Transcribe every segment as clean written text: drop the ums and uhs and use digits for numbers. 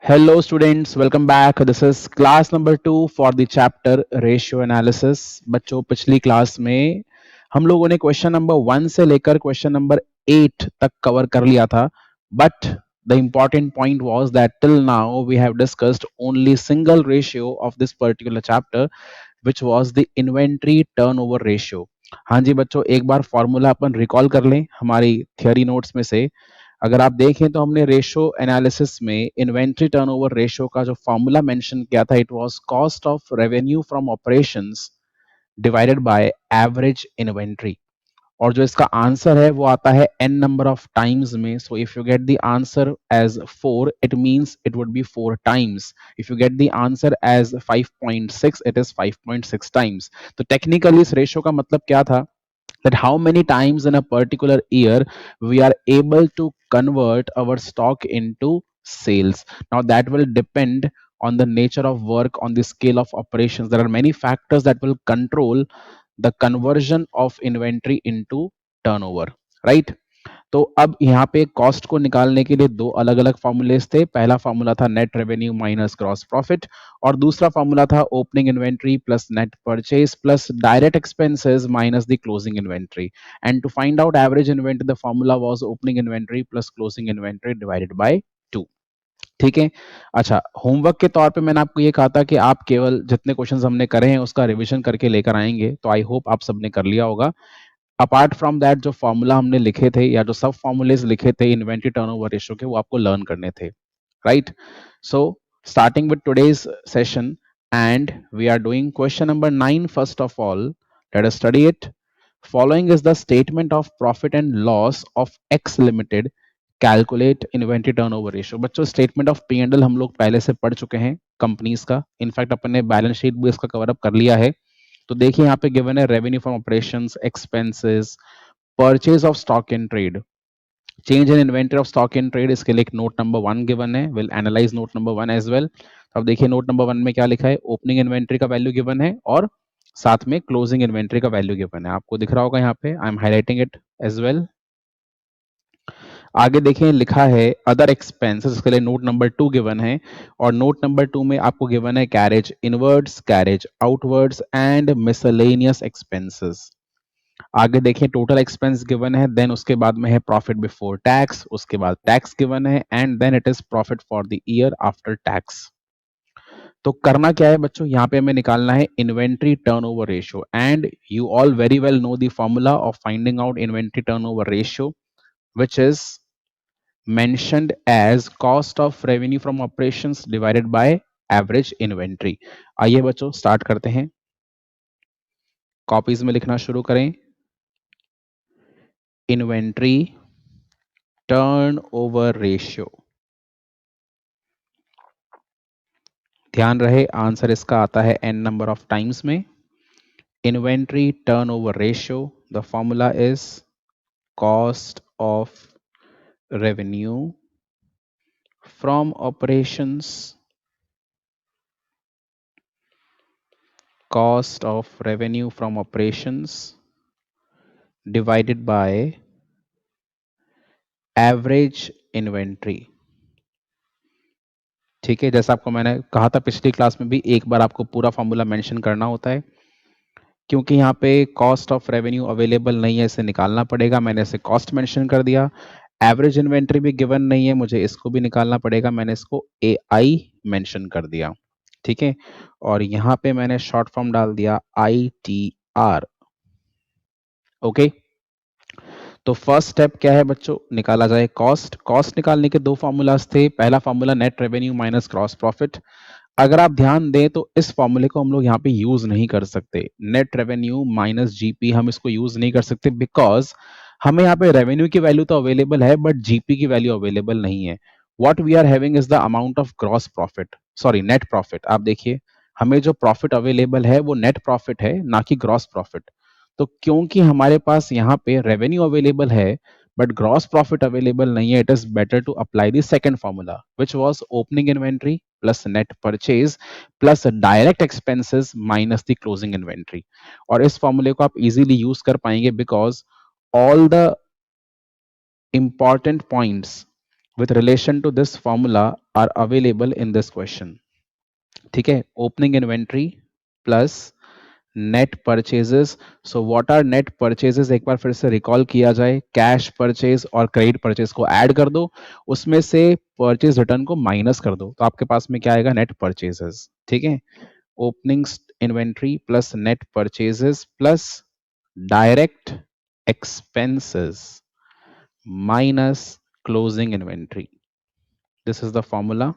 Hello students, welcome back. This is class number 2 for the chapter ratio analysis. बच्चों पिछली class में हम लोगों ने क्वेश्चन नंबर 1 से लेकर क्वेश्चन नंबर 8 तक कवर कर लिया था. But the important point was that till now we have discussed only single ratio of this particular chapter, which was the inventory turnover ratio. हाँ जी बच्चों, एक बार फॉर्मूला अपन रिकॉल कर लें हमारी थियोरी नोट्स में से. अगर आप देखें तो हमने रेशियो एनालिसिस में इन्वेंट्री टर्नओवर रेशियो का जो फॉर्मूला मेंशन किया था, it was cost of revenue from operations divided by average inventory. और जो इसका आंसर है वो आता है n नंबर ऑफ टाइम्स में. So if you get the answer as 4, it means it would be 4 times. If you get the answer as 5.6, it is 5.6 times. तो technically इस रेशियो का मतलब क्या था, that how many times in a particular year we are able to convert our stock into sales. Now that will depend on the nature of work, on the scale of operations. There are many factors that will control the conversion of inventory into turnover, right? तो अब यहाँ पे cost को निकालने के लिए दो अलग अलग फॉर्मूलेस थे. पहला फॉर्मूला था net revenue minus gross profit, और दूसरा फॉर्मूला था opening inventory plus net purchase plus direct expenses minus the closing inventory. And to find out average inventory the formula was opening inventory plus closing inventory divided by 2. ठीक है. अच्छा, homework के तौर पे मैंने आपको ये कहा था कि आप केवल जितने क्वेश्चंस हमने करे हैं उसका रिवीजन करके लेकर आएंगे. तो आई होप आप सबने कर लिया होगा. अपार्ट फ्रॉम दैट जो फॉर्मूला हमने लिखे थे या जो सब फॉर्मूलेज लिखे थे इन्वेंट्री टर्नओवर रेशियो के, वो आपको लर्न करने थे, right? So starting with today's session, and we are doing question number 9. First of all, let us study it. Following is the statement of profit and loss of X limited, calculate inventory turnover ratio. बच्चों, statement of P and L हम लोग पहले से पढ़ चुके हैं companies का. In fact अपन ने बैलेंस शीट भी इसका कवर अप कर लिया है. तो देखिए यहाँ पे गिवन है revenue from operations, expenses, purchase of stock in trade, change in inventory of stock in trade. इसके लिए एक नोट नंबर 1 गिवन है. Will analyse note number 1 as well. अब देखिए नोट नंबर 1 में क्या लिखा है. ओपनिंग इन्वेंट्री का वैल्यू गिवन है और साथ में क्लोजिंग इन्वेंट्री का वैल्यू गिवन है. आपको दिख रहा होगा यहाँ पे. I am highlighting it as well. आगे देखें लिखा है अदर एक्सपेंसेस. इसके लिए नोट नंबर 2 गिवन है, और नोट नंबर 2 में आपको गिवन है carriage inwards, carriage outwards and miscellaneous expenses. आगे देखें टोटल एक्सपेंस गिवन है, देन उसके बाद में है प्रॉफिट बिफोर टैक्स, उसके बाद टैक्स गिवन है, and then it is profit for the year after tax. तो करना क्या है बच्चों, यहाँ पे हमें निकालना है inventory turnover ratio. And you all very well know the formula of finding out inventory turnover ratio, which is mentioned as cost of revenue from operations divided by average inventory. आइए बच्चों स्टार्ट करते हैं. Copies में लिखना शुरू करें. Inventory turnover ratio. ध्यान रहे आंसर इसका आता है n नंबर ऑफ टाइम्स में. Inventory turnover ratio, the formula is cost of revenue from operations, cost of revenue from operations divided by average inventory. ठीक है, जैसा आपको मैंने कहा था पिछली क्लास में भी, एक बार आपको पूरा फॉर्मूला मेंशन करना होता है, क्योंकि यहाँ पे कॉस्ट ऑफ रेवेन्यू अवेलेबल नहीं है, इसे निकालना पड़ेगा. मैंने इसे कॉस्ट मेंशन कर दिया. एवरेज इन्वेंट्री भी गिवन नहीं है, मुझे इसको भी निकालना पड़ेगा. मैंने इसको ए आई मेंशन कर दिया. ठीक है, और यहाँ पे मैंने शॉर्ट फॉर्म डाल दिया ITR. ओके. तो फर्स्ट स्टेप क्या है बच्चों, निकाला जाए कॉस्ट. कॉस्ट निकालने के दो फॉर्मूलाज थे. पहला formula net revenue minus gross profit. अगर आप ध्यान दें तो इस फॉर्मूले को हम लोग यहाँ पे यूज नहीं कर सकते. नेट रेवेन्यू माइनस जीपी हम इसको यूज नहीं कर सकते, बिकॉज हमें यहाँ पे रेवेन्यू की वैल्यू तो अवेलेबल है बट जीपी की वैल्यू अवेलेबल नहीं है. What we are having is the amount of gross profit, sorry net profit. आप देखिए हमें जो प्रॉफिट अवेलेबल है वो नेट प्रॉफिट है, ना कि ग्रॉस प्रॉफिट. तो क्योंकि हमारे पास यहाँ पे रेवेन्यू अवेलेबल है बट ग्रॉस प्रॉफिट अवेलेबल नहीं है, it is better to apply the second formula, which was opening inventory plus net purchase plus direct expenses minus the closing inventory. और इस फॉर्मूले को आप इजीली यूज कर पाएंगे because all the important points with relation to this formula are available in this question. ठीक है, opening inventory plus net purchases. So what are net purchases, एक बार फिर से रिकॉल किया जाए. कैश परचेज और क्रेडिट परचेज को ऐड कर दो, उसमें से परचेज रिटर्न को माइनस कर दो, तो आपके पास में क्या आएगा, नेट परचेजेस. ठीक है, opening inventory plus net purchases plus direct expenses minus closing inventory. This is the formula.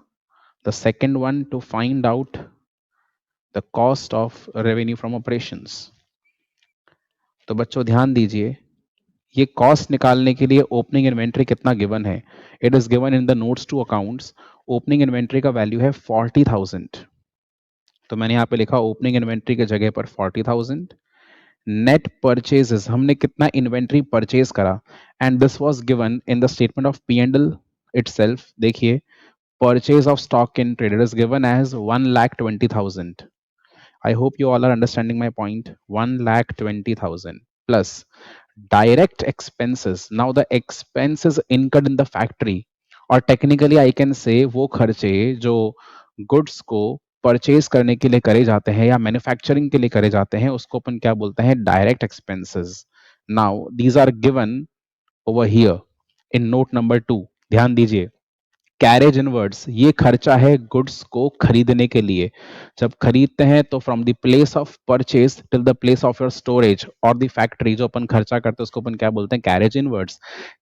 The second one to find out the cost of revenue from operations. तो बच्चों ध्यान दीजिए, ये कॉस्ट निकालने के लिए ओपनिंग इन्वेंट्री कितना गिवन है. It is given in the notes to accounts. Opening inventory का वैल्यू है 40,000. तो मैंने यहाँ पे लिखा ओपनिंग इन्वेंट्री के जगह पर 40,000. नेट परचेजेस, हमने कितना इन्वेंट्री परचेज करा, and this was given in the statement of P and L itself. देखिए, purchase of stock in trade is given as 1,20,000. I hope you all are understanding my point. 1,20,000 plus direct expenses. Now the expenses incurred in the factory, और technically I can say वो खर्चे जो goods को purchase करने के लिए करे जाते हैं या मैन्युफैक्चरिंग के लिए करे जाते हैं, उसको अपन क्या बोलते हैं, direct expenses. Now these are given over here in note number 2. ध्यान दीजिए, कैरेज इनवर्ड्स, ये खर्चा है गुड्स को खरीदने के लिए. जब खरीदते हैं तो from the place of purchase till the place of your storage और द फैक्ट्री, जो अपन खर्चा करते हैं उसको अपन क्या बोलते हैं, carriage inwards.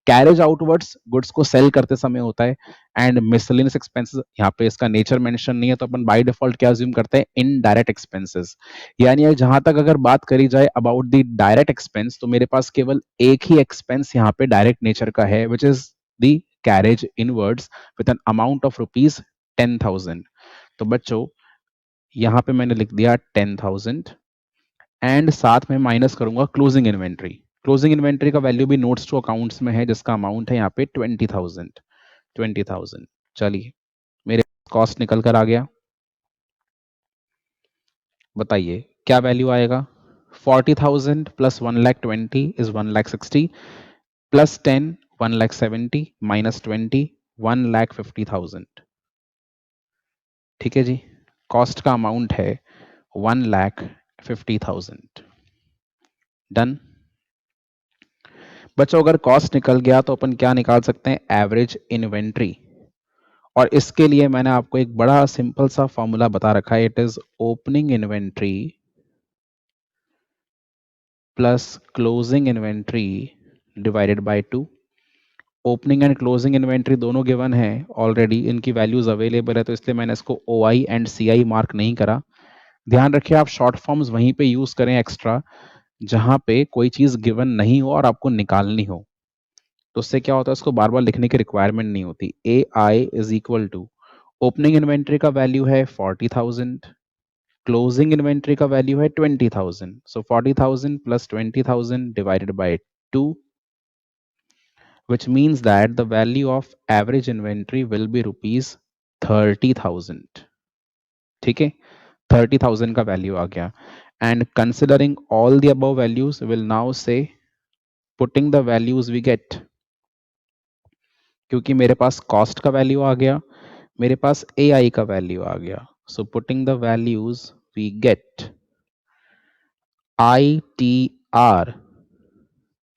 Carriage outwards goods को सेल करते समय होता है. एंड मिसलेनियस एक्सपेंसेस, यहाँ पे इसका नेचर मेंशन नहीं है तो अपन बाय डिफॉल्ट क्या अज्यूम करते हैं, इनडायरेक्ट एक्सपेंसेस. यानी जहां तक अगर बात करी जाए अबाउट द डायरेक्ट एक्सपेंस, तो मेरे पास केवल एक ही एक्सपेंस यहाँ पे डायरेक्ट नेचर का है, which is the carriage inwards with an amount of rupees 10,000. तो बच्चों यहां पे मैंने लिख दिया 10,000 एंड साथ में माइनस करूंगा क्लोजिंग इन्वेंट्री. क्लोजिंग इन्वेंट्री का वैल्यू भी नोट्स टू अकाउंट्स में है, जिसका अमाउंट है यहाँ पे 20,000. 20,000. चलिए, मेरे कॉस्ट निकल कर आ गया. बताइए क्या वैल्यू आएगा. 40,000 प्लस 1,20,000 इज 1,60,000 प्लस 10 1,70,000 माइनस 20 1,50,000. ठीक है जी, कॉस्ट का अमाउंट है 1,50,000. डन. बच्चों अगर कॉस्ट निकल गया तो अपन क्या निकाल सकते हैं, एवरेज इन्वेंट्री. और इसके लिए मैंने आपको एक बड़ा सिंपल सा फॉर्मूला बता रखा है. It is opening inventory plus closing inventory divided by 2. Opening and closing inventory दोनों गिवन है ऑलरेडी, इनकी वैल्यूज अवेलेबल है, तो इसलिए मैंने इसको ओ आई एंड सी आई मार्क नहीं करा. ध्यान रखिए आप शॉर्ट फॉर्म्स वहीं पे यूज करें एक्स्ट्रा, जहां पे कोई चीज गिवन नहीं हो और आपको निकालनी हो, तो उससे क्या होता है, उसको बार बार लिखने की रिक्वायरमेंट नहीं होती. A I is equal to opening inventory का वैल्यू है 40,000, क्लोजिंग इन्वेंट्री का वैल्यू है 20,000. So 40,000 plus 20,000 divided by 2, which means that the value of average inventory will be rupees 30,000. ठीक है, 30,000 का वैल्यू आ गया. And considering all the above values will now see putting the values we get, क्योंकि मेरे पास cost का value आ गया, मेरे पास ए आई का वैल्यू आ गया. So putting the values we get I T R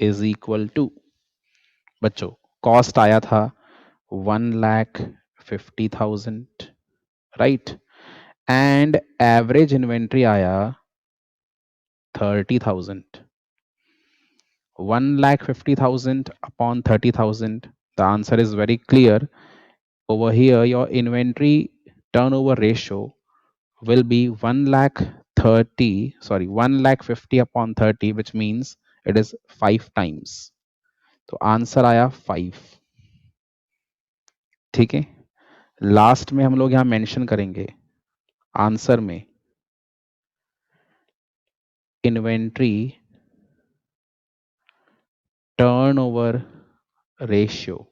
is equal to, बच्चों कॉस्ट आया था 1,50,000, राइट, एंड एवरेज इन्वेंट्री आया 30,000. 1,50,000 upon 30,000. The answer is very clear. Over here, your inventory turnover ratio will be 1,50 upon 30, which means it is 5 times. तो answer आया 5. ठीक है, last में हम लोग यहां मेंशन करेंगे आंसर में inventory turnover ratio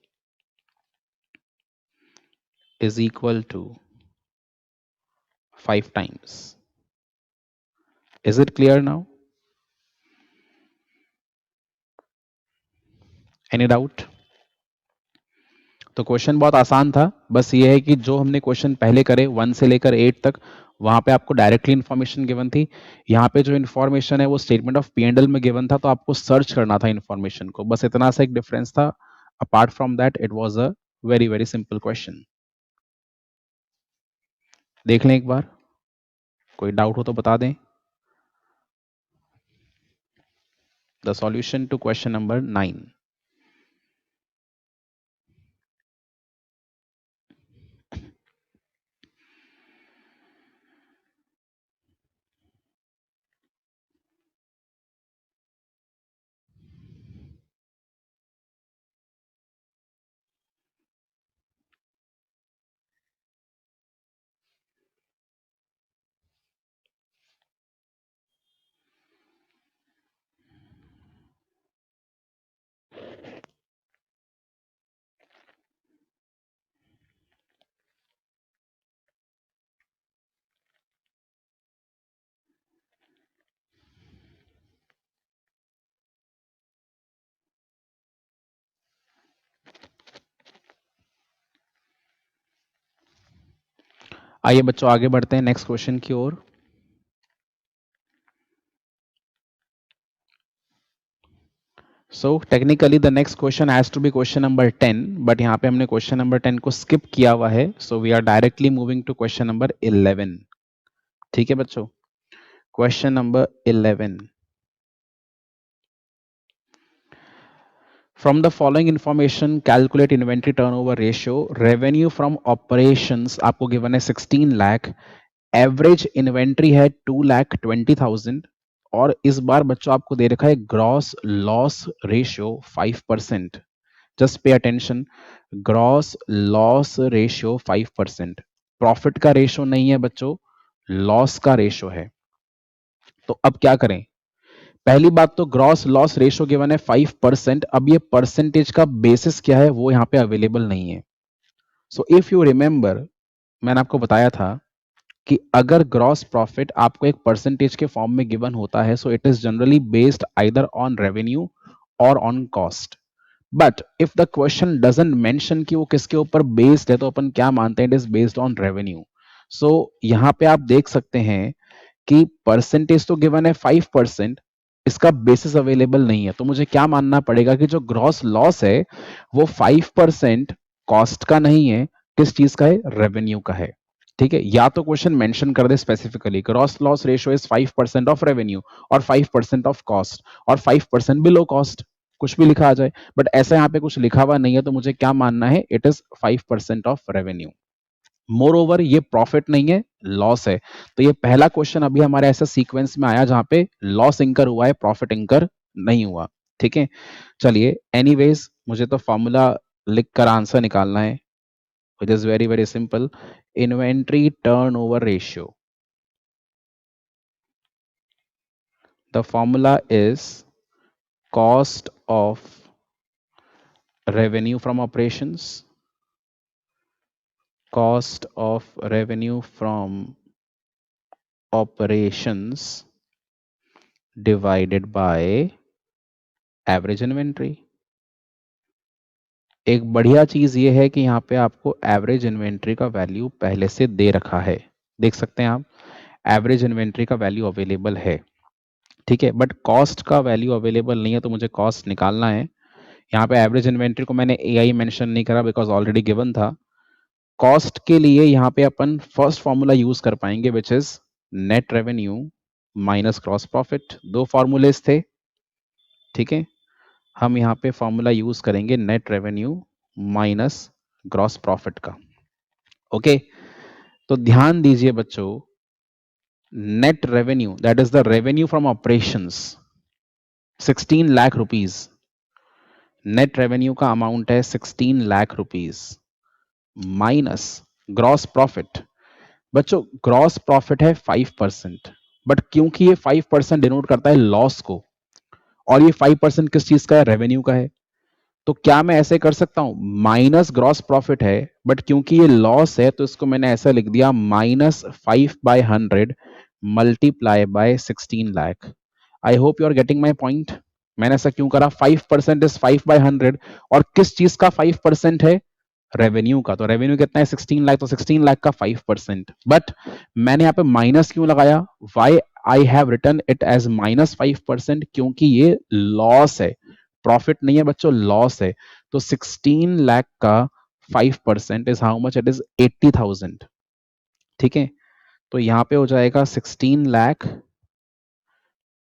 is equal to 5 times. Is it clear now? Any doubt? तो क्वेश्चन बहुत आसान था, बस ये है कि जो हमने क्वेश्चन पहले करे 1 से लेकर 8 तक, वहां पे आपको डायरेक्टली इन्फॉर्मेशन गिवन थी। यहाँ पे जो इन्फॉर्मेशन है वो statement of P and L में गिवन था, तो आपको सर्च करना था इन्फॉर्मेशन को, बस इतना सा एक डिफरेंस था। Apart from that it was a very very simple question. देख लें एक बार, कोई डाउट हो तो बता दें। The solution to question number 9। आइए बच्चों आगे बढ़ते हैं नेक्स्ट क्वेश्चन की ओर। So technically the next question has to be question number 10, but यहाँ पे हमने क्वेश्चन नंबर 10 को स्किप किया हुआ है, so we are directly moving to question number 11। ठीक है बच्चों, question number 11। From the following information calculate inventory turnover ratio. Revenue from operations आपको गिवन है 16 लाख, एवरेज इन्वेंट्री है 2,20,000, और इस बार बच्चों आपको दे रखा है gross loss ratio 5%। Just pay attention, gross loss ratio 5%। Profit का रेशियो नहीं है बच्चों, लॉस का रेशियो है। तो अब क्या करें? पहली बात तो ग्रॉस लॉस रेशियो गिवन है 5%। अब ये परसेंटेज का बेसिस क्या है वो यहाँ पे अवेलेबल नहीं है। सो इफ यू रिमेंबर, मैंने आपको बताया था कि अगर ग्रॉस प्रॉफिट आपको एक परसेंटेज के फॉर्म में गिवन होता है, so it is generally based either on revenue और on cost. But if the question doesn't mention कि वो किसके ऊपर बेस्ड है, तो अपन क्या मानते हैं? It is based on revenue. So यहाँ पे आप देख सकते हैं कि परसेंटेज तो गिवन है 5%, इसका बेसिस अवेलेबल नहीं है, तो मुझे क्या मानना पड़ेगा कि जो ग्रॉस लॉस है वो 5% कॉस्ट का नहीं है, किस चीज का है? रेवेन्यू का है। ठीक है, या तो क्वेश्चन मेंशन कर दे specifically gross loss ratio is 5% of revenue और 5% ऑफ कॉस्ट और 5% बिलो कॉस्ट, कुछ भी लिखा आ जाए। बट ऐसा यहाँ पे कुछ लिखा हुआ नहीं है, तो मुझे क्या मानना है? It is 5% of revenue. More over ये प्रॉफिट नहीं है, लॉस है। तो ये पहला क्वेश्चन अभी हमारे ऐसा सीक्वेंस में आया जहां पे लॉस इंकर हुआ है, प्रॉफिट इंकर नहीं हुआ। ठीक है, चलिए एनीवेज मुझे तो फॉर्मूला लिख कर आंसर निकालना है, which is very very simple. Inventory turn over ratio, the formula is cost of revenue from operations, cost of revenue from operations divided by average inventory। एक बढ़िया चीज ये है कि यहाँ पे आपको एवरेज इन्वेंट्री का वैल्यू पहले से दे रखा है, देख सकते हैं आप, एवरेज इन्वेंट्री का वैल्यू अवेलेबल है। ठीक है, बट कॉस्ट का वैल्यू अवेलेबल नहीं है, तो मुझे कॉस्ट निकालना है। यहाँ पे एवरेज इन्वेंट्री को मैंने एआई मेंशन नहीं करा बिकॉज ऑलरेडी गिवन था। कॉस्ट के लिए यहाँ पे अपन फर्स्ट फॉर्मूला यूज कर पाएंगे which is net revenue minus cross profit. दो फॉर्मूलेस थे, ठीक है, हम यहाँ पे फॉर्मूला यूज करेंगे net revenue minus gross profit का। ओके, तो ध्यान दीजिए बच्चों, net revenue that is the revenue from operations 16 lakh rupees, net revenue का अमाउंट है 16 lakh rupees minus gross profit. बच्चों ग्रॉस प्रॉफिट है 5%, बट क्योंकि ये 5% डिनोट करता है लॉस को, और ये 5% किस चीज का है? रेवेन्यू का है। तो क्या मैं ऐसे कर सकता हूं? माइनस ग्रॉस प्रॉफिट है, बट क्योंकि ये लॉस है तो इसको मैंने ऐसा लिख दिया -5/100 multiply by 16 lakh. I hope you are getting my point. मैंने ऐसा क्यों करा? 5% इज 5/100, और किस चीज का 5% है? रेवेन्यू का। तो रेवेन्यू कितना है 16 लाख, तो 16 लाख का 5%। बट मैंने यहाँ पे माइनस क्यों लगाया, why I have return it as -5%, क्योंकि ये लॉस है, प्रॉफिट नहीं है बच्चों, लॉस है। तो 16 लाख का 5% is how much, it is 80,000। ठीक है, तो यहाँ पे हो जाएगा 16 lakh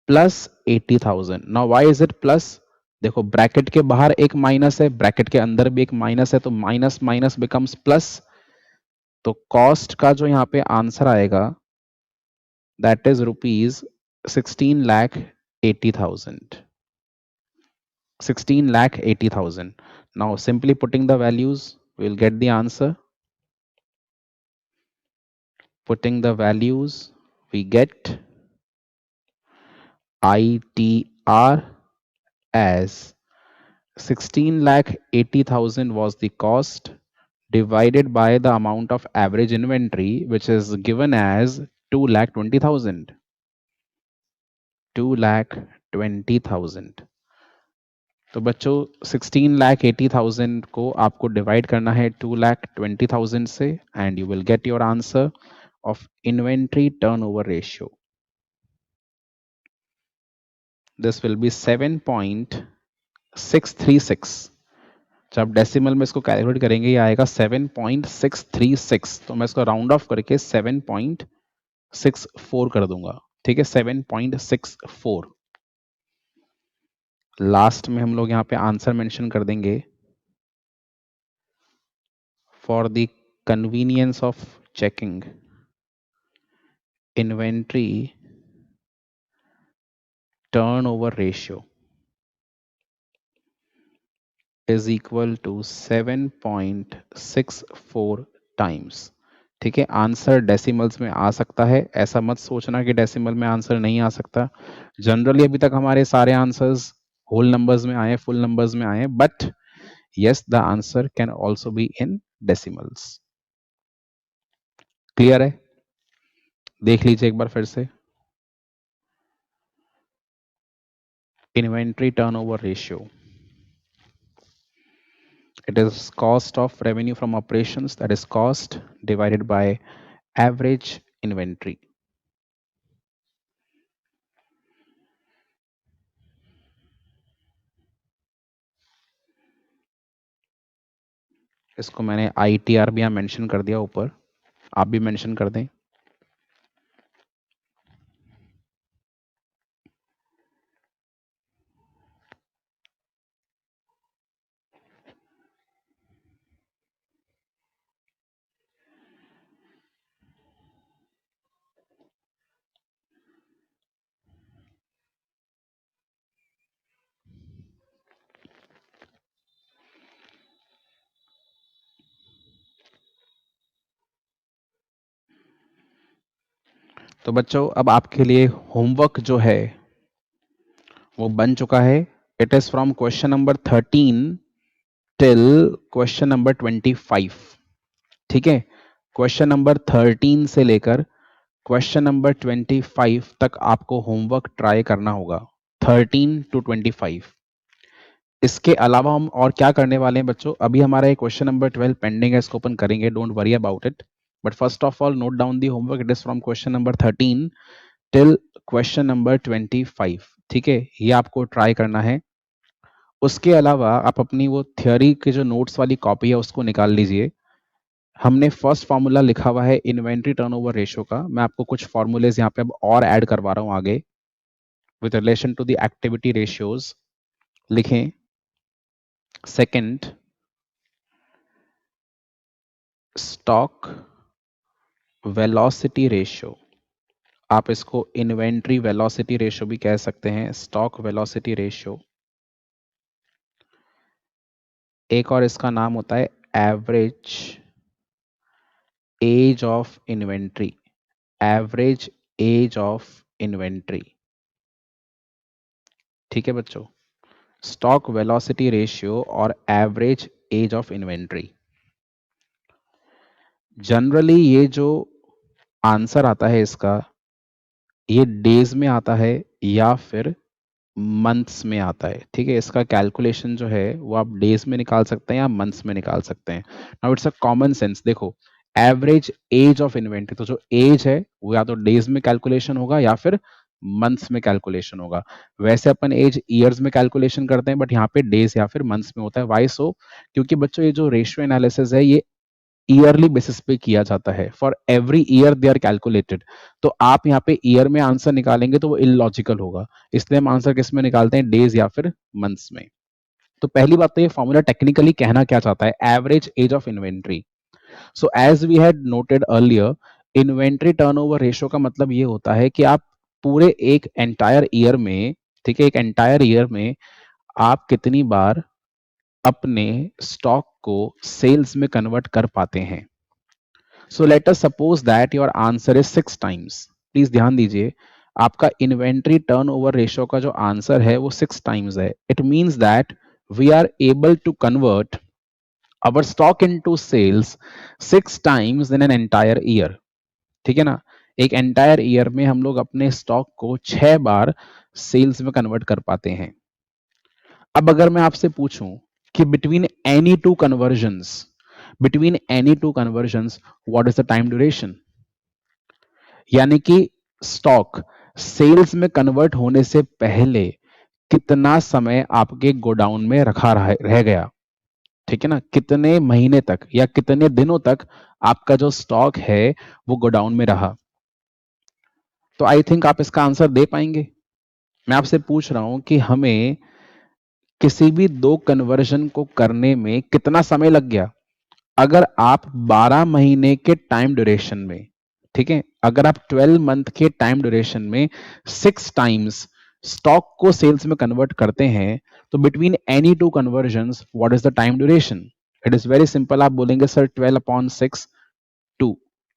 plus 80,000। Now why is it plus, देखो ब्रैकेट के बाहर एक माइनस है, ब्रैकेट के अंदर भी एक माइनस है, तो माइनस माइनस बिकम्स प्लस। तो कॉस्ट का जो यहाँ पे आंसर आएगा that is ₹16,80,000, 16,80,000। Now simply putting the values we will get the answer. Putting the values, we get ITR as 16,80,000 was the cost divided by the amount of average inventory, which is given as 2,20,000. 2,20,000। तो बच्चों 16,80,000 को आपको divide करना है 2,20,000 से, and you will get your answer of inventory turnover ratio. This will be 7.636। जब decimal में इसको कैलकुलेट करेंगे ये आएगा 7.636। तो मैं इसको राउंड ऑफ करके 7.64 कर दूंगा। ठीक है, 7.64। लास्ट में हम लोग यहाँ पे आंसर मेंशन कर देंगे for the convenience of checking. Inventory turnover ratio is equal to 7.64 times. ठीक है, आंसर डेसिमल्स में आ सकता है, ऐसा मत सोचना कि डेसिमल में आंसर नहीं आ सकता। जनरली अभी तक हमारे सारे आंसर्स होल नंबर्स में आए, फुल नंबर्स में आए, but yes, the answer can also be in decimals। Clear है, देख लीजिए एक बार फिर से। Inventory turnover ratio, it is cost of revenue from operations, that is cost divided by average inventory। इसको मैंने ITR भी यहाँ मेंशन कर दिया ऊपर, आप भी मेंशन कर दें। तो बच्चों अब आपके लिए होमवर्क जो है वो बन चुका है। It is from question number 13 till question number 25। ठीक है, क्वेश्चन नंबर 13 से लेकर क्वेश्चन नंबर 25 तक आपको होमवर्क ट्राई करना होगा, 13 to 25। इसके अलावा हम और क्या करने वाले हैं बच्चों, अभी हमारा ये क्वेश्चन नंबर 12 पेंडिंग है, इसको ओपन करेंगे, don't worry about it. But first of all note down the homework, it is from question number 13 till question number 25। ठीक है, ये आपको ट्राई करना है। उसके अलावा आप अपनी वो थियोरी के जो नोट्स वाली कॉपी है उसको निकाल लीजिए। हमने फर्स्ट फॉर्मूला लिखा हुआ है इन्वेंट्री टर्नओवर रेशियो का, मैं आपको कुछ फॉर्मूलेज यहाँ पे अब और ऐड करवा रहा हूँ आगे with relation to the activity ratios. लिखें, सेकंड स्टॉक वेलोसिटी रेशियो, आप इसको इन्वेंट्री वेलोसिटी रेशियो भी कह सकते हैं, स्टॉक वेलोसिटी रेशियो। एक और इसका नाम होता है average age of inventory, average age of inventory. ठीक है बच्चों, स्टॉक वेलोसिटी रेशियो और average age of inventory. Generally ये जो आंसर आता है इसका, ये डेज में आता है या फिर मंथ्स में आता है, ठीक है। इसका कैलकुलेशन जो है वो आप डेज में निकाल सकते हैं या मंथ्स में निकाल सकते हैं। Now it's a common sense. देखो, एवरेज एज ऑफ इन्वेंट्री, तो जो एज है वो या तो डेज में कैलकुलेशन होगा या फिर मंथ्स में कैलकुलेशन होगा। वैसे अपन एज ईयर्स में कैलकुलेशन करते हैं, बट यहाँ पे डेज या फिर मंथ्स में होता है। वाई सो? क्योंकि बच्चों ये जो रेशियो एनालिसिस है ये ईयरली बेसिस पे किया जाता है। For every year they are calculated. तो आप यहाँ पे ईयर में आंसर निकालेंगे तो वो इलॉजिकल होगा, इसलिए हम आंसर किस में निकालते हैं, डेज या फिर मंथ्स में। तो पहली बात तो ये फॉर्मूला टेक्निकली कहना क्या चाहता है, average age of inventory. So as we had noted earlier, inventory turnover ratio का मतलब ये होता है कि आप पूरे एक एंटायर ईयर में, ठीक है, एक एंटायर ईयर में आप कितनी बार अपने स्टॉक को सेल्स में कन्वर्ट कर पाते हैं। So let us suppose that your answer is 6 times. Please ध्यान दीजिए, आपका इन्वेंट्री टर्नओवर रेशियो का जो आंसर है वो 6 टाइम्स है। It means that we are able to convert our stock into sales 6 times in an entire year। ठीक है ना, एक एंटायर ईयर में हम लोग अपने स्टॉक को 6 बार सेल्स में कन्वर्ट कर पाते हैं। अब अगर मैं आपसे पूछूं कि between any to convergence what is the time duration, यानी कि स्टॉक सेल्स में कन्वर्ट होने से पहले कितना समय आपके गोडाउन में रखा रह गया, ठीक है ना, कितने महीने तक या कितने दिनों तक आपका जो स्टॉक है वो गोडाउन में रहा। तो आई थिंक आप इसका आंसर दे पाएंगे। मैं आपसे पूछ रहा हूं कि हमें किसी भी दो कन्वर्जन को करने में कितना समय लग गया। अगर आप 12 महीने के टाइम ड्यूरेशन में, ठीक है, अगर आप 12 मंथ के टाइम ड्यूरेशन में 6 टाइम्स स्टॉक को सेल्स में कन्वर्ट करते हैं, तो between any to convergence what is the time duration. It is very simple, आप बोलेंगे सर 12/6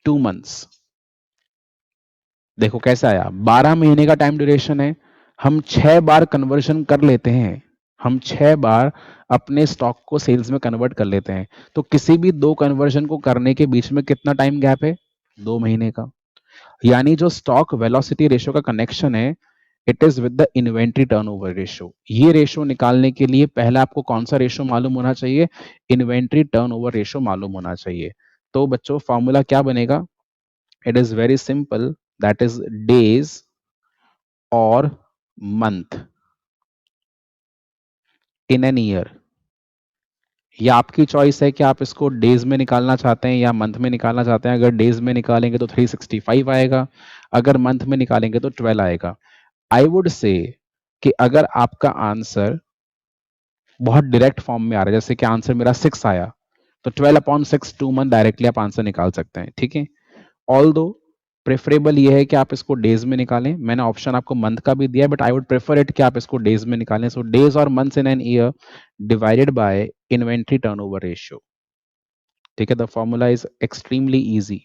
टू मंथ्स। देखो कैसा आया, 12 महीने का टाइम ड्यूरेशन है, हम 6 बार कन्वर्जन कर लेते हैं, हम 6 बार अपने स्टॉक को सेल्स में कन्वर्ट कर लेते हैं। तो किसी भी दो कन्वर्जन को करने के बीच में कितना टाइम गैप है, 2 महीने का। यानी जो स्टॉक वेलोसिटी रेशियो का कनेक्शन है, it is with the inventory turnover ratio. ये रेशियो निकालने के लिए पहले आपको कौन सा रेशियो मालूम होना चाहिए, इन्वेंट्री टर्नओवर रेशियो मालूम होना चाहिए। तो बच्चों फॉर्मूला क्या बनेगा, it is very simple, that is days और मंथ इन एन ईयर। या आपकी चॉइस है कि आप इसको डेज में निकालना चाहते हैं या मंथ में निकालना चाहते हैं। अगर डेज में निकालेंगे तो 365 आएगा, अगर मंथ में निकालेंगे तो 12 आएगा। आई वुड से कि अगर आपका आंसर बहुत डायरेक्ट फॉर्म में आ रहा है, जैसे कि आंसर मेरा 6 आया, तो 12/6 2 मंथ डायरेक्टली आप आंसर निकाल सकते हैं, ठीक है। ऑल दो प्रेफरेबल ये है कि आप इसको डेज में निकालें, मैंने ऑप्शन आपको मंथ का भी दिया है, but I would prefer it कि आप इसको डेज में निकालें। सो डेज और months in an year divided bye inventory turnover ratio, ठीक है। The formula is extremely easy.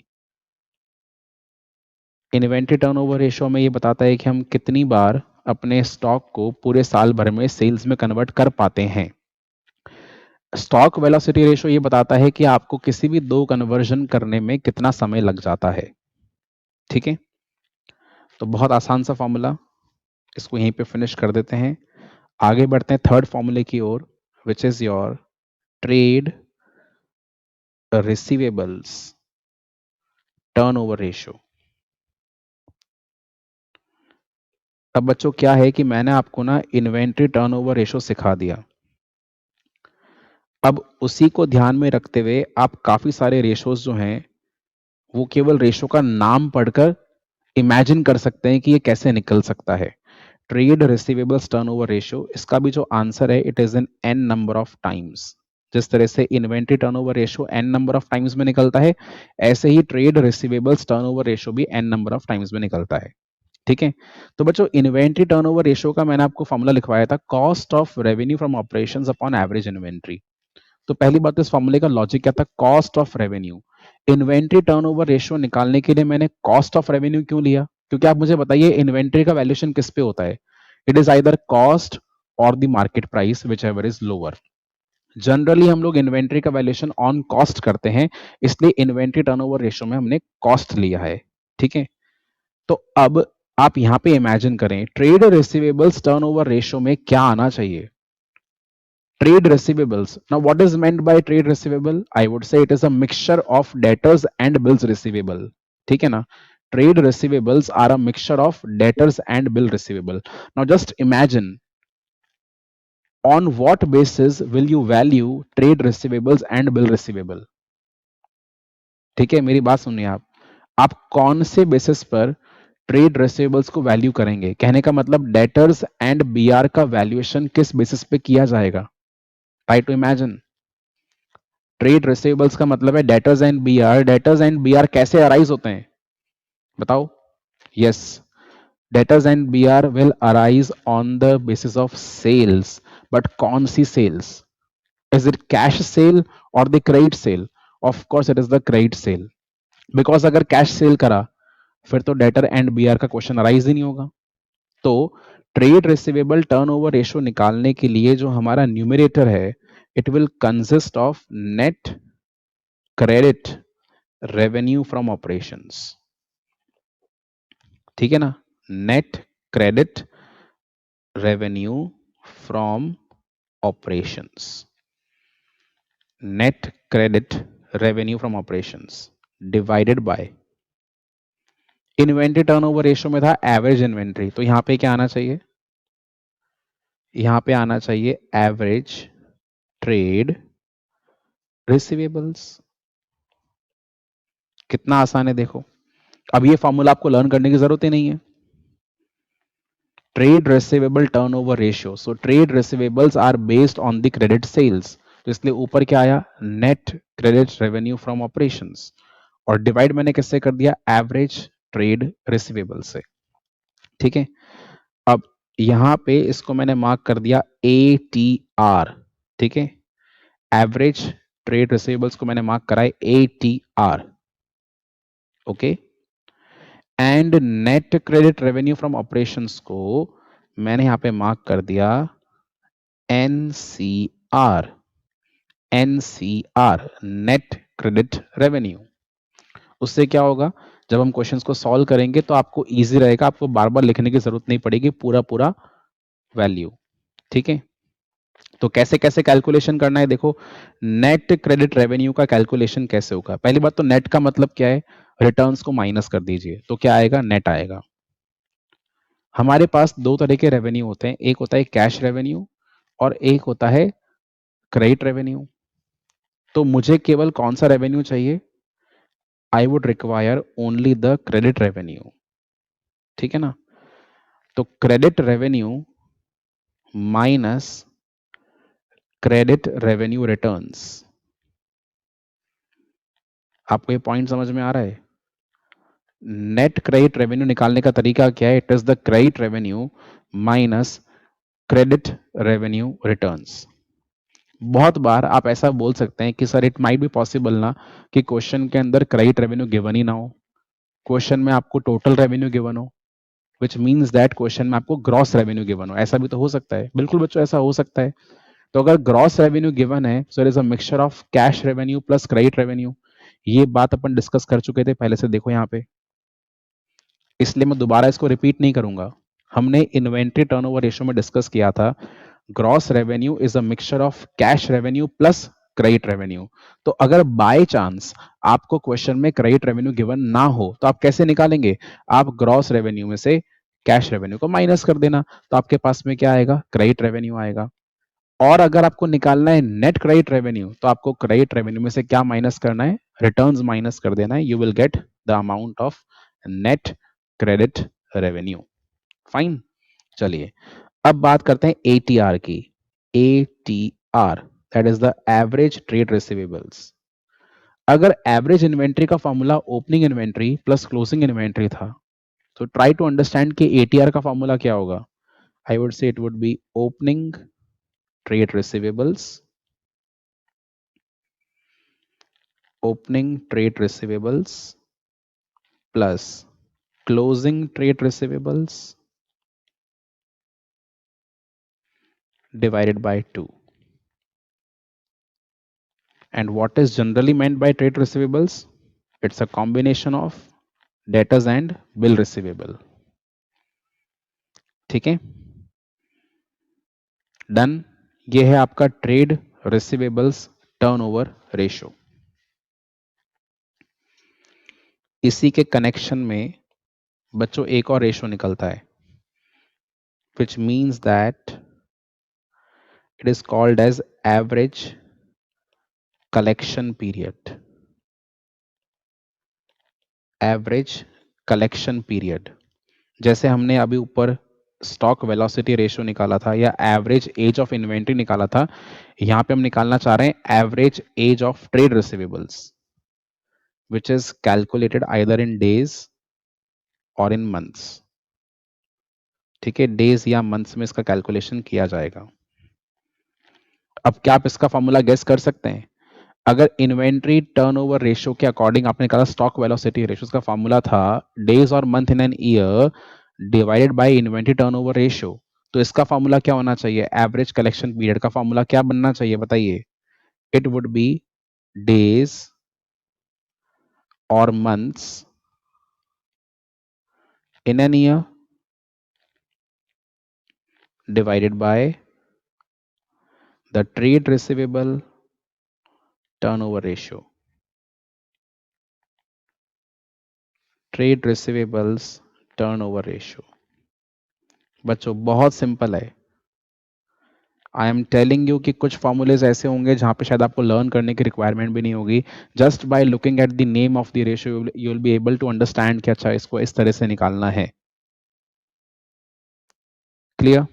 Inventory turnover ratio में ये बताता है कि हम कितनी बार अपने स्टॉक को पूरे साल भर में सेल्स में कन्वर्ट कर पाते हैं। स्टॉक वेलोसिटी रेशियो ये बताता है कि आपको किसी भी दो कन्वर्जन करने में कितना समय लग जाता है, ठीक है। तो बहुत आसान सा फॉर्मूला, इसको यहीं पे फिनिश कर देते हैं। आगे बढ़ते हैं थर्ड फॉर्मूले की ओर, which is your trade receivables turnover ratio. अब बच्चों क्या है कि मैंने आपको ना इन्वेंट्री टर्नओवर रेशियो सिखा दिया। अब उसी को ध्यान में रखते हुए आप काफी सारे रेशियोज जो हैं वो केवल रेशियो का नाम पढ़कर इमेजिन कर सकते हैं कि ये कैसे निकल सकता है। ट्रेड रिसीवेबल्स टर्नओवर रेशियो, इसका भी जो आंसर है it is n n number of times. जिस तरह से inventory turnover ratio n number of times में निकलता है, ऐसे ही ट्रेड रिसीवेबल्स टर्नओवर रेशियो भी एन नंबर ऑफ टाइम्स में निकलता है, ठीक है। तो बच्चों इन्वेंट्री टर्नओवर रेशियो का मैंने आपको फॉर्मूला लिखवाया था, cost of revenue from operations upon average inventory. तो पहली बात तो इस फॉर्मूले का लॉजिक क्या था, cost of revenue. Inventory turnover ratio निकालने के लिए मैंने कॉस्ट ऑफ रेवेन्यू क्यों लिया, क्योंकि आप मुझे बताइए इन्वेंट्री का वैल्यूएशन किस पे होता है, इट इज आइदर कॉस्ट और the market price which ever is lower. Generally हम लोग इन्वेंट्री का वैल्यूएशन ऑन कॉस्ट करते हैं, इसलिए इन्वेंट्री टर्नओवर रेशियो में हमने कॉस्ट लिया है, ठीक है। तो अब आप यहां पे इमेजिन करें ट्रेड रिसीवेबल्स टर्नओवर रेशियो में क्या आना चाहिए. Trade receivables. Now, what is meant by trade receivable? I would say it is a mixture of debtors and bills receivable. ठीक है ना? Trade receivables are a mixture of debtors and bill receivable. Now, just imagine on what basis will you value trade receivables and bill receivable? ठीक है, मेरी बात सुनिए आप कौन से बेसिस पर ट्रेड रिसीवेबल्स को वैल्यू करेंगे? कहने का मतलब डेटर्स एंड बीआर का वैल्यूएशन किस बेसिस पे किया जाएगा? Try to imagine. Trade receivables का मतलब है debtors and BR. Debtors and BR कैसे अराइज होते हैं बताओ? Yes, debtors and BR will arise on the basis of sales. But कौन सी sales? Is it cash sale और the credit sale? Of course it is the credit sale, because अगर cash sale करा फिर तो डेटर एंड बीआर का question arise ही नहीं होगा. तो ट्रेड रिसीवेबल टर्नओवर रेशियो निकालने के लिए जो हमारा न्यूमरेटर है, it will consist of net credit revenue from operations. ठीक है ना? Net credit revenue from operations. Net credit revenue from operations divided by inventory turnover ratio में था एवरेज इन्वेंट्री. तो यहां पे क्या आना चाहिए? यहां पे आना चाहिए एवरेज ट्रेड रिसीवेबल्स. कितना आसान है देखो. अब ये फॉर्मूला आपको लर्न करने की जरूरत ही नहीं है. Trade receivable turnover ratio. So trade receivables are based on the credit sales. तो इसलिए ऊपर क्या आया? Net credit revenue from operations. और डिवाइड मैंने किससे कर दिया? एवरेज ट्रेड रिसीवेबल से. ठीक है. अब यहां पे इसको मैंने मार्क कर दिया ए टी आर. ठीक है. एवरेज ट्रेड रिसीवेबल्स को मैंने मार्क करा है A T R. Okay. And net credit revenue from operations को मैंने यहां पे मार्क कर दिया NCR. NCR net credit revenue. उससे क्या होगा? जब हम क्वेश्चंस को सॉल्व करेंगे तो आपको इजी रहेगा, आपको बार बार लिखने की जरूरत नहीं पड़ेगी पूरा पूरा वैल्यू. ठीक है. तो कैसे कैसे कैलकुलेशन करना है देखो. नेट क्रेडिट रेवेन्यू का कैलकुलेशन कैसे होगा? पहली बात तो नेट का मतलब क्या है? रिटर्न्स को माइनस कर दीजिए तो क्या आएगा? नेट आएगा. हमारे पास दो तरह के रेवेन्यू होते हैं. एक होता है कैश रेवेन्यू और एक होता है क्रेडिट रेवेन्यू. तो मुझे केवल कौन सा रेवेन्यू चाहिए? I would require only the credit revenue. ठीक है ना? तो credit revenue minus credit revenue returns. आपको ये पॉइंट समझ में आ रहा है? नेट क्रेडिट रेवेन्यू निकालने का तरीका क्या है? It is the credit revenue minus credit revenue returns. बहुत बार आप ऐसा बोल सकते हैं कि sir it might be possible ना कि क्वेश्चन के अंदर क्रेडिट रेवेन्यू गिवन ही ना हो, क्वेश्चन में आपको टोटल रेवेन्यू गिवन हो, विच मीन्स दैट क्वेश्चन में आपको ग्रॉस रेवेन्यू गिवन हो. ऐसा भी तो हो सकता है. बिल्कुल बच्चों, ऐसा हो सकता है. तो अगर ग्रॉस रेवेन्यू गिवन है so it is a mixture of cash revenue plus credit revenue. ये बात अपन डिस्कस कर चुके थे पहले से, देखो यहाँ पे, इसलिए मैं दोबारा इसको रिपीट नहीं करूंगा. हमने इन्वेंट्री टर्नओवर रेशियो में डिस्कस किया था gross revenue is a mixture of cash revenue plus credit revenue. तो अगर बाय चांस आपको क्वेश्चन में क्रेडिट रेवेन्यू गिवन ना हो तो आप कैसे निकालेंगे? आप ग्रॉस रेवेन्यू में से कैश रेवेन्यू को माइनस कर देना, तो आपके पास में क्या आएगा? क्रेडिट रेवेन्यू आएगा. और अगर आपको निकालना है नेट क्रेडिट रेवेन्यू तो आपको क्रेडिट रेवेन्यू में से क्या माइनस करना है? रिटर्न्स माइनस कर देना है. You will get the amount of net credit revenue. Fine. चलिए अब बात करते हैं एटीआर की. ATR that is the average trade receivables. अगर एवरेज इन्वेंट्री का formula opening inventory plus closing inventory था तो ट्राई टू अंडरस्टैंड कि एटीआर का फॉर्मूला क्या होगा. I would say it would B opening trade receivables, opening trade receivables plus closing trade receivables divided by 2. And what is generally meant by trade receivables? It's a combination of debtors and bill receivable. ठीक है, done. ये है आपका trade receivables turnover ratio. इसी के connection में बच्चों एक और रेशियो निकलता है, which means that it is called as average collection period. Average collection period. जैसे हमने अभी ऊपर स्टॉक वेलोसिटी रेशियो निकाला था या एवरेज एज ऑफ इन्वेंट्री निकाला था, यहां पे हम निकालना चाह रहे हैं average age of trade receivables, which is calculated either in days और इन मंथ्स। ठीक है, डेज या मंथ्स में इसका कैलकुलेशन किया जाएगा। अब क्या आप इसका फॉर्मूला गेस कर सकते हैं? अगर इन्वेंट्री टर्नओवर रेशियो के अकॉर्डिंग आपने कहा स्टॉक वेलोसिटी रेशियो का फॉर्मूला था डेज और month in an year divided bye inventory turnover ratio, तो इसका फॉर्मूला क्या होना चाहिए? एवरेज कलेक्शन पीरियड का फॉर्मूला क्या बनना चाहिए बताइए? इट वुड बी डेज और months in an year divided by the trade receivable turnover ratio. Trade receivables turnover ratio. बच्चों बहुत सिंपल है। आई एम टेलिंग यू कि कुछ फॉर्मूलेज ऐसे होंगे जहां पे शायद आपको लर्न करने की रिक्वायरमेंट भी नहीं होगी। Just by looking at the name of the ratio you will be able to understand कि अच्छा इसको इस तरह से निकालना है। क्लियर?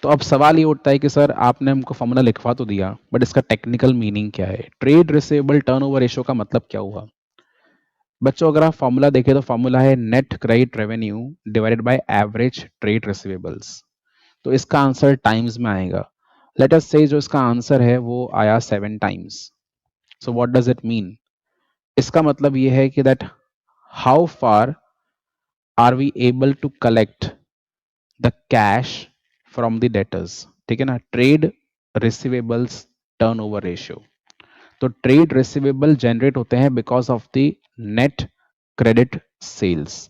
तो अब सवाल ये उठता है कि सर आपने हमको फॉर्मूला लिखवा तो दिया, बट इसका टेक्निकल मीनिंग क्या है? ट्रेड रिसीवेबल टर्नओवर रेशियो का मतलब क्या हुआ? बच्चों अगर आप फॉर्मूला देखें तो फॉर्मूला है net credit revenue divided by average trade receivables. तो इसका आंसर टाइम्स में आएगा। लेट अस से जो इसका आंसर है वो आया 7 times. So what does it mean? इसका मतलब ये है कि that how far are we able to collect the cash from the debtors. ठीक है ना, ट्रेड रिसीवेबल्स टर्नओवर रेशियो। तो ट्रेड रिसीवेबल जनरेट होते हैं because of the net credit sales.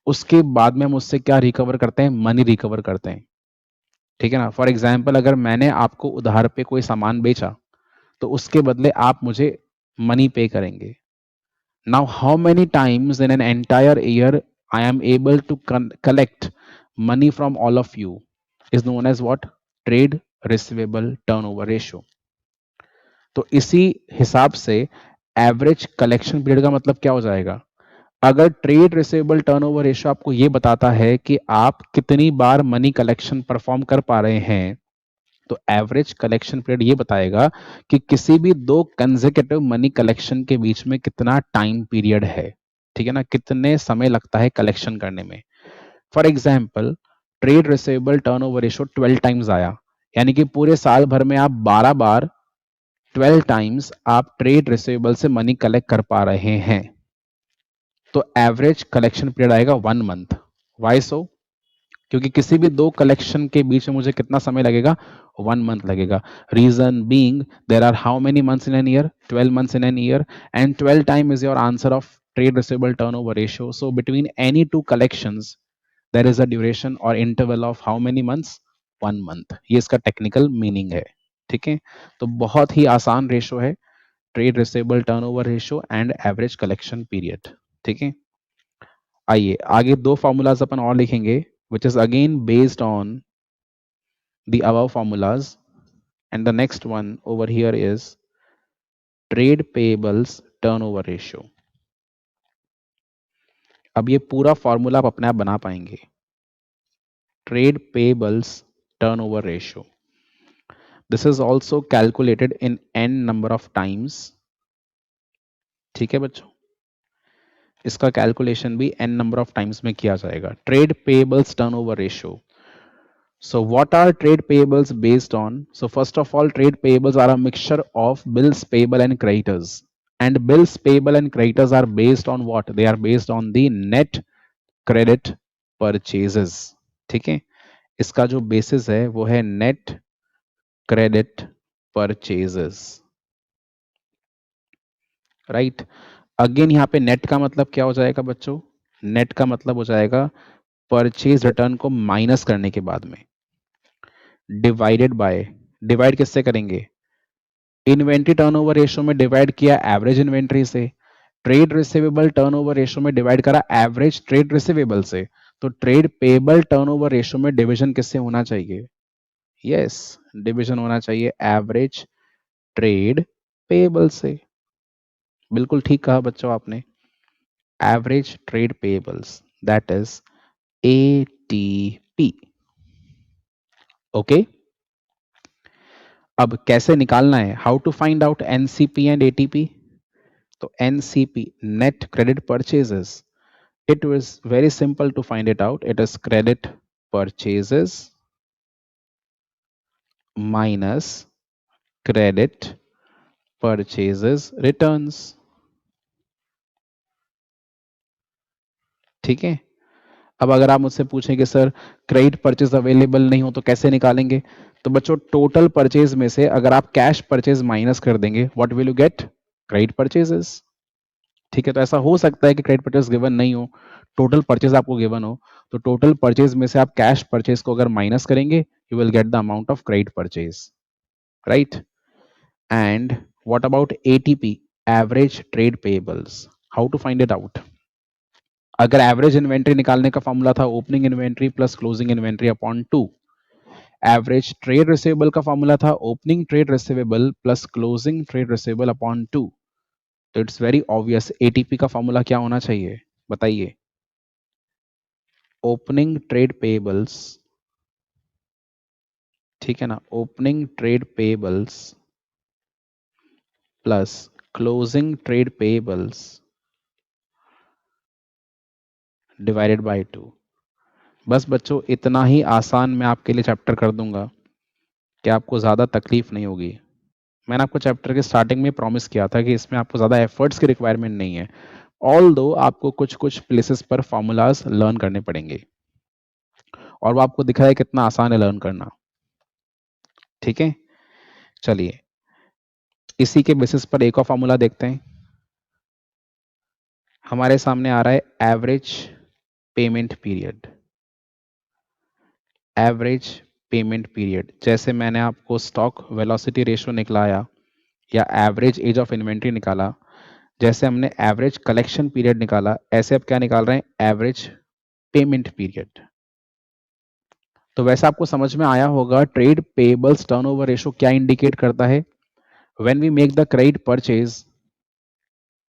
उसके बाद में हम उससे क्या रिकवर करते हैं? मनी रिकवर करते हैं। ठीक है ना, फॉर एग्जाम्पल अगर मैंने आपको उधार पे कोई सामान बेचा तो उसके बदले आप मुझे मनी पे करेंगे। Now how many times in an entire year I am able to collect money from all of you is known as what? Trade receivable turnover ratio. तो इसी हिसाब से एवरेज कलेक्शन पीरियड का मतलब क्या हो जाएगा? अगर ट्रेड रिसीवेबल टर्नओवर रेशियो आपको ये बताता है कि आप कितनी बार मनी कलेक्शन परफॉर्म कर पा रहे हैं, तो एवरेज कलेक्शन पीरियड ये बताएगा कि किसी भी दो कंसेक्यूटिव मनी कलेक्शन के बीच में कितना टाइम पीरियड है। ठीक है ना, कितने समय लगता है कलेक्शन करने में। For example trade receivable turnover ratio 12 times आया, यानी कि पूरे साल भर में आप 12 बार 12 टाइम्स आप ट्रेड रिसीवेबल से मनी कलेक्ट कर पा रहे हैं, तो एवरेज कलेक्शन पीरियड आएगा 1 मंथ। वाई सो? क्योंकि किसी भी दो कलेक्शन के बीच में मुझे कितना समय लगेगा? 1 मंथ लगेगा। Reason being there are how many months in an year? 12 months in an year, and 12 time is your answer of trade receivable turnover ratio. So between any two collections there is a duration और interval of how many months? 1 month. ये इसका technical meaning है। ठीक है, तो बहुत ही आसान ratio है trade receivable turnover ratio and average collection period. ठीक है, आइए आगे दो फॉर्मूलाज अपन और लिखेंगे which is again based on the above formulas, and the next one over here is trade payables turnover ratio. अब ये पूरा फॉर्मूला आप अपने आप बना पाएंगे। Trade payables turnover ratio, this is also calculated in n number of times। ठीक है बच्चों, इसका कैलकुलेशन भी n नंबर ऑफ टाइम्स में किया जाएगा। Trade payables turnover ratio. So what are trade payables based on? So first of all, trade payables are a mixture of bills payable and creditors. And bills payable and creditors are based on what? They are based on the net credit purchases. ठीक है, इसका जो basis है वो है net credit purchases. Right? Again यहाँ पे net का मतलब क्या हो जाएगा बच्चों? नेट का मतलब हो जाएगा परचेज रिटर्न को माइनस करने के बाद में, डिवाइडेड बाय, डिवाइड किससे करेंगे, इन्वेंट्री टर्नओवर रेशियो में डिवाइड किया एवरेज इन्वेंट्री से, ट्रेड रिसीवेबल टर्नओवर रेशियो में डिवाइड करा एवरेज ट्रेड रिसीवेबल से, तो ट्रेड पेबल टर्नओवर रेशियो में डिवीजन किससे होना चाहिए, यस, डिवीजन होना चाहिए एवरेज ट्रेड पेबल से। बिल्कुल ठीक कहा बच्चों आपने, average trade payables, that is ATP. Okay, अब कैसे निकालना है, how to find out NCP and ATP, तो NCP net credit purchases, it was very simple to find it out, it is credit purchases minus credit purchases returns, ठीक है। अब अगर आप मुझसे पूछें कि सर क्रेडिट परचेज अवेलेबल नहीं हो तो कैसे निकालेंगे, तो बच्चों टोटल परचेज में से अगर आप कैश परचेज माइनस कर देंगे, what will you get, credit purchases, ठीक है। तो ऐसा हो सकता है कि क्रेडिट परचेज गिवन नहीं हो, टोटल परचेज आपको गिवन हो, तो टोटल परचेज में से आप कैश परचेज को अगर माइनस करेंगे, you will get the amount of credit purchase, right. And what about ATP, average trade payables, how to find it out, अगर एवरेज इन्वेंट्री निकालने का फॉर्मूला था opening inventory plus closing inventory upon 2, average trade receivable का formula था opening trade receivable plus closing trade receivable upon 2, तो it's very obvious ATP का formula क्या होना चाहिए, बताइए, ओपनिंग ट्रेड पेबल्स, ठीक है ना, opening trade payables plus closing trade payables divided by 2। बस बच्चों इतना ही आसान मैं आपके लिए चैप्टर कर दूंगा कि आपको ज़्यादा तकलीफ नहीं होगी। मैंने आपको चैप्टर के स्टार्टिंग में प्रॉमिस किया था कि इसमें आपको ज़्यादा एफर्ट्स की रिक्वायरमेंट नहीं है, ऑल दो आपको कुछ कुछ प्लेसेस पर फॉर्मूलाज लर्न करने पड़ेंगे, और वो आपको दिख रहा है कितना आसान है लर्न करना, ठीक है। चलिए इसी के बेसिस पर एक और फॉर्मूला देखते हैं। हमारे सामने आ रहा है average payment period, average payment period, जैसे मैंने आपको स्टॉक वेलोसिटी रेशियो निकलाया या एवरेज एज ऑफ इन्वेंट्री निकाला, जैसे हमने एवरेज कलेक्शन पीरियड निकाला, ऐसे अब क्या निकाल रहे हैं, एवरेज पेमेंट पीरियड। तो वैसे आपको समझ में आया होगा ट्रेड पेबल्स टर्नओवर रेशियो क्या इंडिकेट करता है, when we make the credit purchase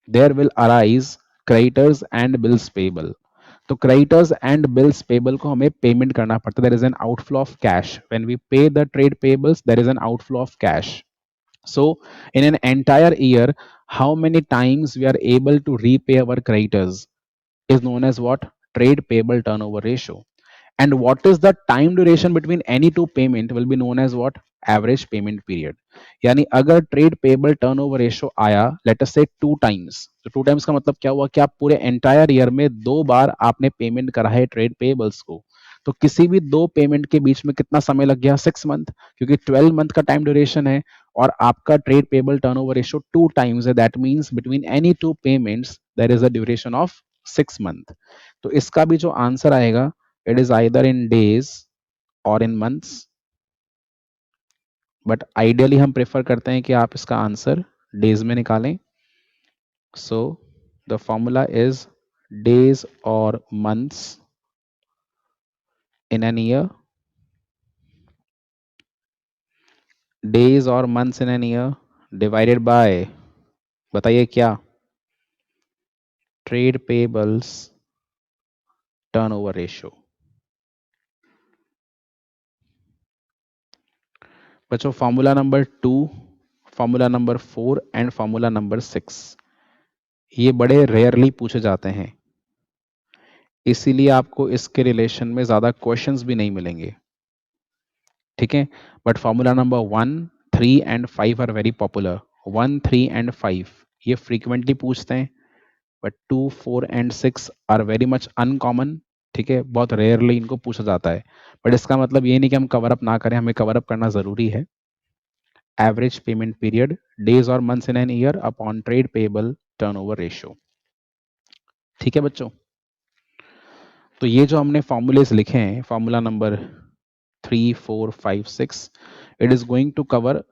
there will arise creditors and bills payable, तो क्रेडिटर्स एंड बिल्स पेबल को हमें पेमेंट करना पड़ता है, there is an outflow of cash, when we pay the trade payables there is an outflow of cash. So in an entire year, how many times we are able to repay our creditors is known as what? Trade payable turnover ratio. And what is the time duration between any two payment will be known as what? Average payment period. यानी अगर trade payable turnover ratio आया let us से 2 times, तो 2 times का मतलब क्या हुआ कि आप पूरे एंटायर ईयर में 2 बार आपने पेमेंट करा है ट्रेड पेबल्स को, तो किसी भी दो पेमेंट के बीच में कितना समय लग गया, 6 मंथ, क्योंकि 12 मंथ का टाइम ड्यूरेशन है और आपका trade payable turnover ratio 2 times है, that means between any two payments there is a duration of 6 month. तो इसका भी जो आंसर आएगा it is either in days or in months, but ideally हम प्रेफर करते हैं कि आप इसका आंसर डेज में निकालें। So the formula is days और months in an year, days और months in an year divided by, बताइए क्या, ट्रेड पेबल्स टर्नओवर रेशियो। बच्चों formula number 2, formula number 4 and formula number 6 ये बड़े रेयरली पूछे जाते हैं, इसीलिए आपको इसके रिलेशन में ज्यादा क्वेश्चंस भी नहीं मिलेंगे, ठीक है। But formula number 1, 3 and 5 are very popular, 1, 3 and 5 ये फ्रीक्वेंटली पूछते हैं, but 2, 4 and 6 are very much uncommon, ठीक है, बहुत रेयरली इनको पूछा जाता है। बट इसका मतलब ये नहीं कि हम कवर अप ना करें, हमें कवर अप करना जरूरी है। एवरेज पेमेंट पीरियड, डेज और months in an year upon trade payable turnover ratio, ठीक है बच्चों। तो ये जो हमने फॉर्मूलेस लिखे हैं, formula number 3, 4, 5, 6, it is going to cover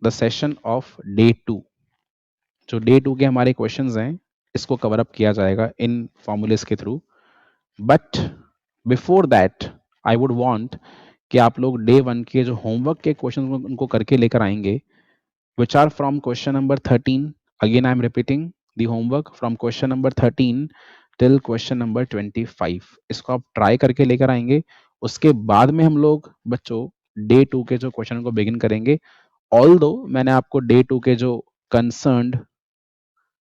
the session of day 2। जो डे 2 के हमारे क्वेश्चंस हैं, इसको कवर अप किया जाएगा इन फॉर्मूलेस के through. But before that I would want कि आप लोग डे 1 के जो होमवर्क के क्वेश्चन उनको करके लेकर आएंगे, which are from question number 13. Again, I am repeating the homework from question number 13 till question number 25. इसको आप ट्राई करके लेकर आएंगे। उसके बाद में हम लोग बच्चों डे 2 के जो क्वेश्चन को बिगिन करेंगे। ऑल दो मैंने आपको डे 2 के जो कंसर्न्ड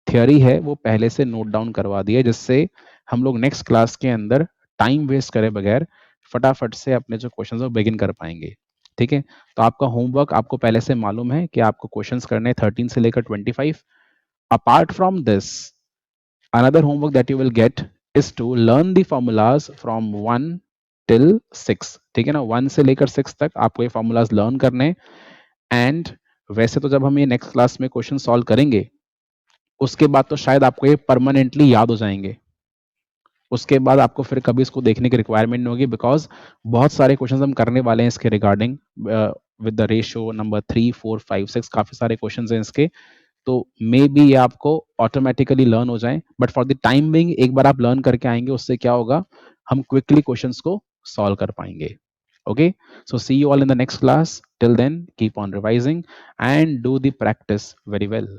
थियोरी है वो पहले से नोट डाउन करवा दी है, जिससे हम लोग नेक्स्ट क्लास के अंदर टाइम वेस्ट करे बगैर फटाफट से अपने जो क्वेश्चन को बिगिन कर पाएंगे। ठीक है, तो आपका होमवर्क आपको पहले से मालूम है कि आपको क्वेश्चंस करने 13 से लेकर 25। Apart from this, another homework that you will get is to learn the formulas from 1 till 6। ठीक है ना, 1 से लेकर 6 तक आपको ये फॉर्मूलाज लर्न करने। एंड वैसे तो जब हम ये नेक्स्ट क्लास में क्वेश्चन सॉल्व करेंगे, उसके बाद तो शायद आपको ये परमानेंटली याद हो जाएंगे। उसके बाद आपको फिर कभी इसको देखने की रिक्वायरमेंट नहीं होगी, बिकॉज बहुत सारे क्वेश्चंस हम करने वाले हैं इसके regarding with the ratio number 3, 4, 5, 6। काफी सारे क्वेश्चंस हैं इसके, तो मे बी ये आपको ऑटोमेटिकली लर्न हो जाए। But for the time being एक बार आप लर्न करके आएंगे, उससे क्या होगा, हम क्विकली क्वेश्चंस को सॉल्व कर पाएंगे। Okay, so see you all in the next class. Till then, keep on revising and do the practice very well.